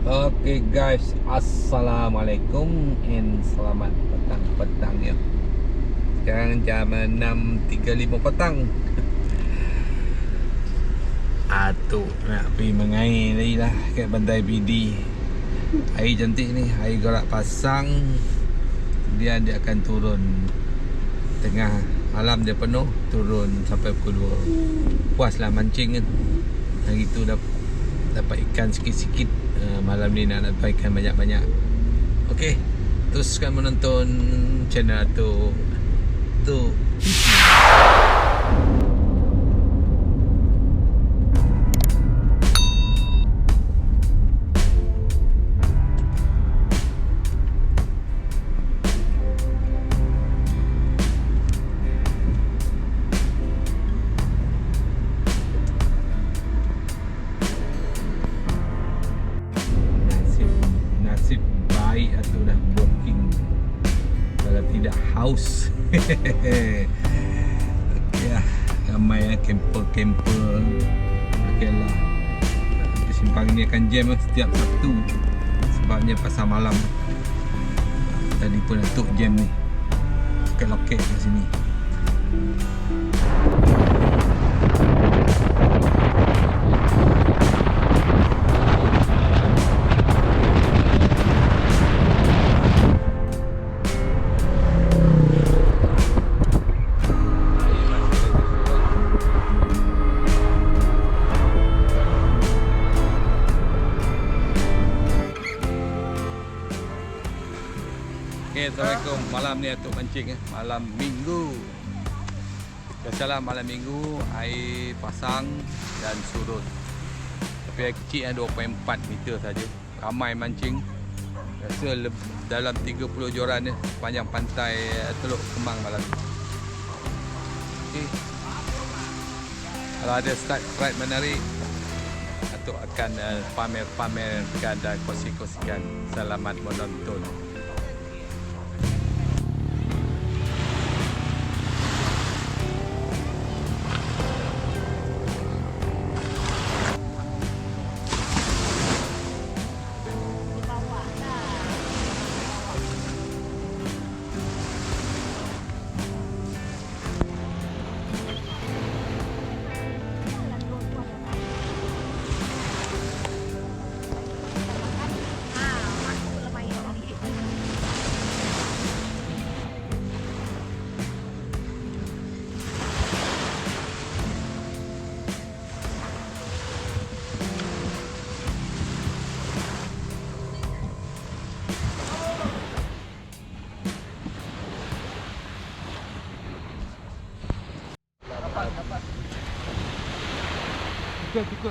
Okay guys, Assalamualaikum and selamat petang-petang ya. Sekarang jam 6.35 petang. Atuk nak pergi mengair lagi lah kat pantai PD. Air cantik ni, air gerak pasang. Kemudian dia akan turun tengah malam, dia penuh, turun sampai pukul 2. Puaslah mancing kan. Hari tu dapat ikan sikit-sikit. Malam ni nak dapat ikan banyak-banyak. Okey, teruskan menonton channel tu nasib baik atau dah booking, kalau tidak haus. Okey lah, ramai lah camper. Okey lah, simpang ni akan jam setiap Sabtu sebabnya pasar malam. Tadi pun Datuk jam ni, loket-loket kat sini. Okay, Assalamualaikum. Malam ni Atuk mancing malam Minggu. Biasalah malam Minggu air pasang dan surut. Tapi air kecil 2.4 meter saja. Ramai mancing. Biasa dalam 30 joran sepanjang pantai Teluk Kemang malam ni. Okay. Kalau ada strike menarik, Atuk akan pamer-pamerkan dan kongsi-kongsikan. Selamat menonton. Cuka.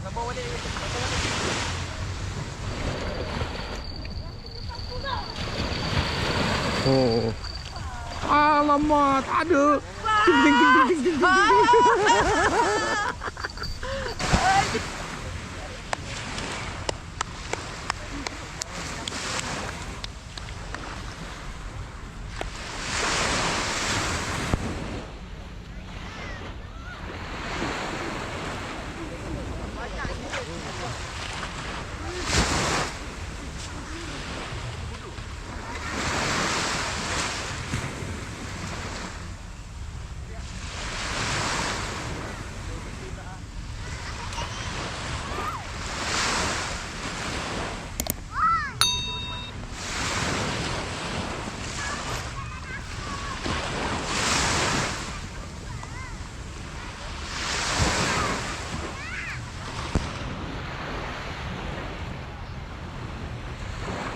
Sambung balik. Oh. Alamak, tak ada.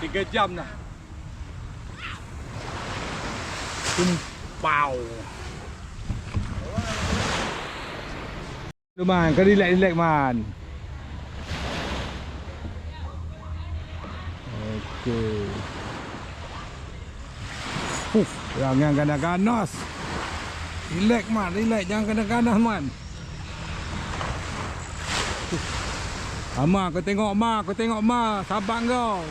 3 jam dah. Tumpau. Tu man, kau relax man. Okey. Jangan ganas-ganas. Relax man, relax, jangan ganas-ganas man. Ama, kau tengok ma, sabar kau.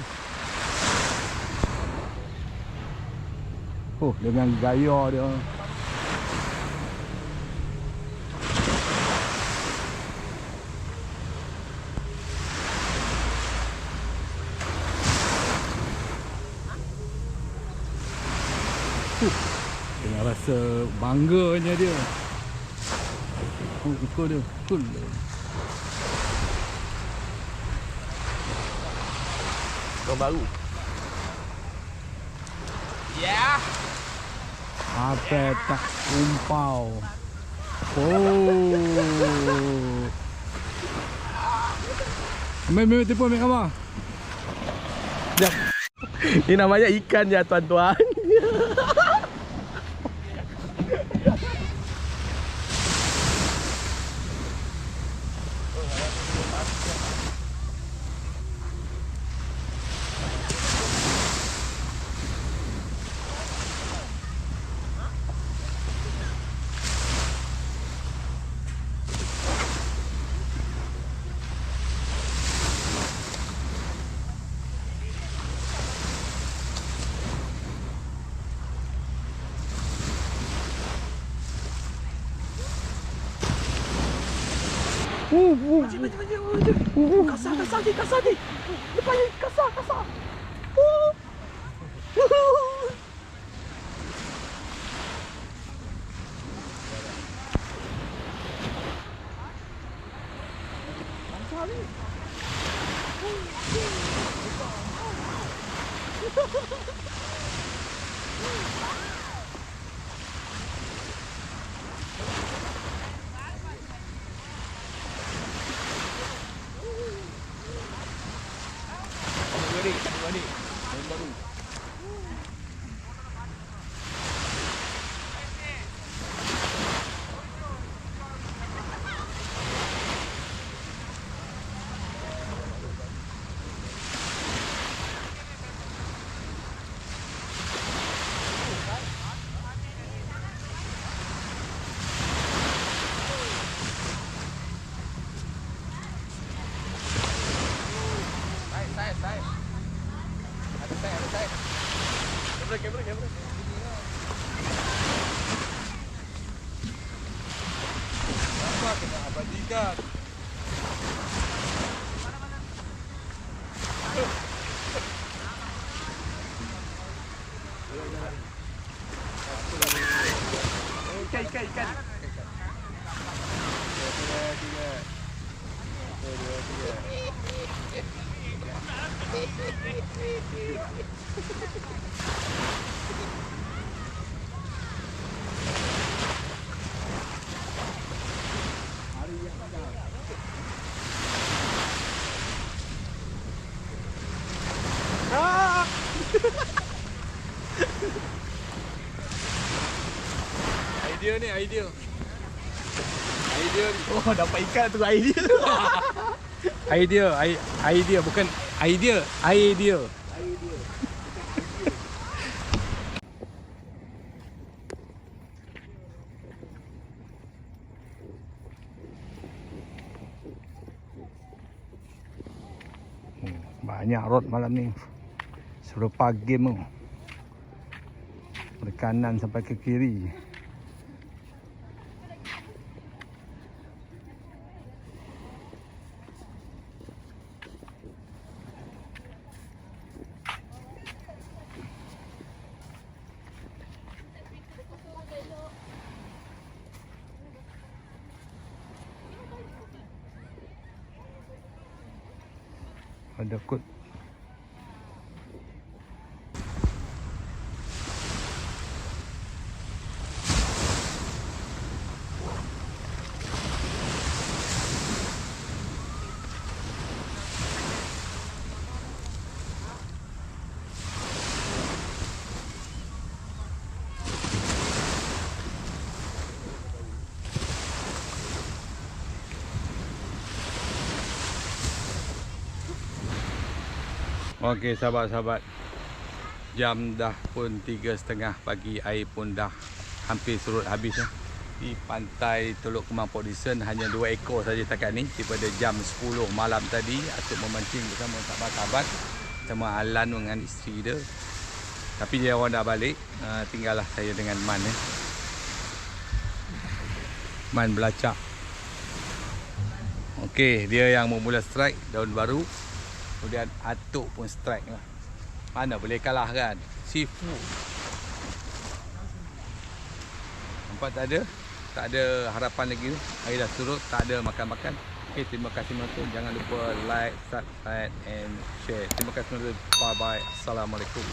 Dengan gaya dia. Dengan rasa bangganya dia. Ikut dia, cool. Orang baru. Ya. Apa tak umpau. Oh. Ambil tipu ambil gambar. Sekejap. Ini namanya ikan ya tuan-tuan. Kasar ni. Lepas ni kasar. Kamera. Apa kena abadikan? Ikan. Idea ni. Oh, dapat ikan tu idea. Idea bukan idea. Banyak rod malam ni. Serupa game tu. Dari kanan sampai ke kiri. Ada kot. Okey sahabat-sahabat, jam dah pun 3:30 pagi, air pun dah hampir surut habis ya. Di pantai Teluk Kemang Port Dickson hanya 2 ekor saja setakat ni. Daripada jam 10 malam tadi Atuk memancing bersama sahabat-sahabat, sama Alan dengan isteri dia. Tapi dia orang dah balik, tinggallah saya dengan Man ya. Man belacak. Okey, dia yang memula strike daun baru. Kemudian Atuk pun strike lah. Mana boleh kalah kan? Seafood. Nampak tak ada? Tak ada harapan lagi. Air dah surut, tak ada makan-makan. Okey, terima kasih menonton. Jangan lupa like, subscribe and share. Terima kasih menonton. Bye bye. Assalamualaikum.